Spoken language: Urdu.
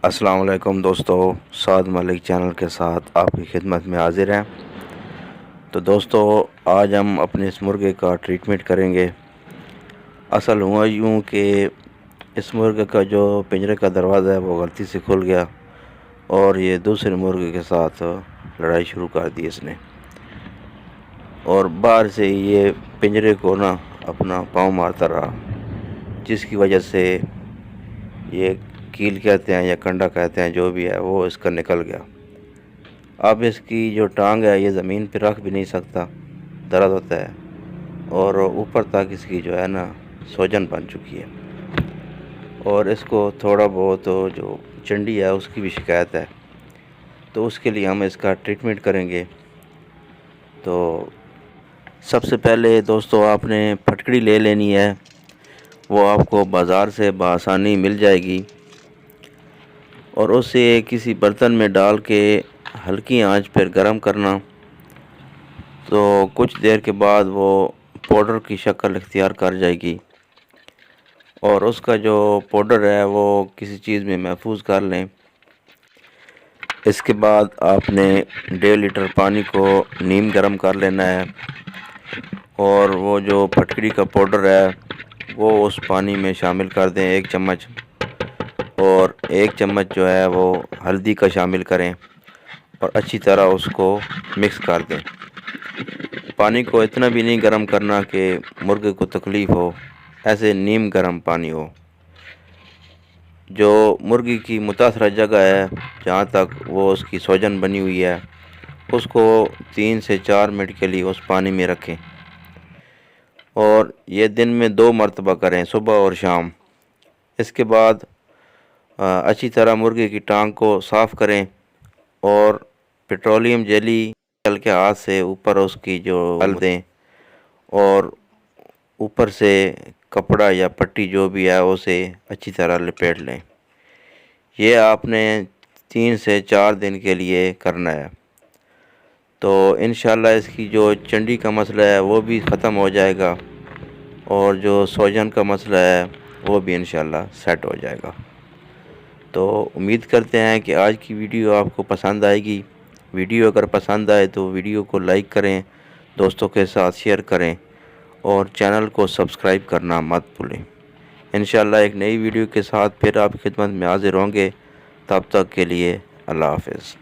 السلام علیکم دوستو، سعد ملک چینل کے ساتھ آپ کی خدمت میں حاضر ہیں۔ تو دوستو، آج ہم اپنے اس مرغے کا ٹریٹمنٹ کریں گے۔ اصل ہوا یوں کہ اس مرغے کا جو پنجرے کا دروازہ ہے وہ غلطی سے کھل گیا اور یہ دوسرے مرغے کے ساتھ لڑائی شروع کر دی اس نے، اور باہر سے یہ پنجرے کو اپنا پاؤں مارتا رہا، جس کی وجہ سے یہ کیل کہتے ہیں یا کنڈا کہتے ہیں جو بھی ہے وہ اس کا نکل گیا۔ اب اس کی جو ٹانگ ہے یہ زمین پہ رکھ بھی نہیں سکتا، درد ہوتا ہے، اور اوپر تک اس کی جو ہے سوجن بن چکی ہے، اور اس کو تھوڑا بہت جو چنڈی ہے اس کی بھی شکایت ہے۔ تو اس کے لیے ہم اس کا ٹریٹمنٹ کریں گے۔ تو سب سے پہلے دوستو آپ نے پھٹکڑی لے لینی ہے، وہ آپ کو بازار سے بآسانی مل جائے گی، اور اسے کسی برتن میں ڈال کے ہلکی آنچ پر گرم کرنا۔ تو کچھ دیر کے بعد وہ پاؤڈر کی شکل اختیار کر جائے گی، اور اس کا جو پاؤڈر ہے وہ کسی چیز میں محفوظ کر لیں۔ اس کے بعد آپ نے 1.5 لیٹر پانی کو نیم گرم کر لینا ہے، اور وہ جو پھٹکڑی کا پاؤڈر ہے وہ اس پانی میں شامل کر دیں 1 چمچ، اور 1 چمچ جو ہے وہ ہلدی کا شامل کریں، اور اچھی طرح اس کو مکس کر دیں۔ پانی کو اتنا بھی نہیں گرم کرنا کہ مرغے کو تکلیف ہو، ایسے نیم گرم پانی ہو۔ جو مرغی کی متاثرہ جگہ ہے جہاں تک وہ اس کی سوجن بنی ہوئی ہے، اس کو 3 سے 4 منٹ کے لیے اس پانی میں رکھیں، اور یہ دن میں 2 مرتبہ کریں، صبح اور شام۔ اس کے بعد اچھی طرح مرغے کی ٹانگ کو صاف کریں، اور پیٹرولیم جیلی ڈال کے ہاتھ سے اوپر اس کی جو مل دیں، اور اوپر سے کپڑا یا پٹی جو بھی ہے اسے اچھی طرح لپیٹ لیں۔ یہ آپ نے 3 سے 4 دن کے لیے کرنا ہے۔ تو انشاءاللہ اس کی جو چنڈی کا مسئلہ ہے وہ بھی ختم ہو جائے گا، اور جو سوجن کا مسئلہ ہے وہ بھی انشاءاللہ سیٹ ہو جائے گا۔ تو امید کرتے ہیں کہ آج کی ویڈیو آپ کو پسند آئے گی۔ ویڈیو اگر پسند آئے تو ویڈیو کو لائک کریں، دوستوں کے ساتھ شیئر کریں، اور چینل کو سبسکرائب کرنا مت بھولیں۔ انشاءاللہ ایک نئی ویڈیو کے ساتھ پھر آپ کی خدمت میں حاضر ہوں گے۔ تب تک کے لیے اللہ حافظ۔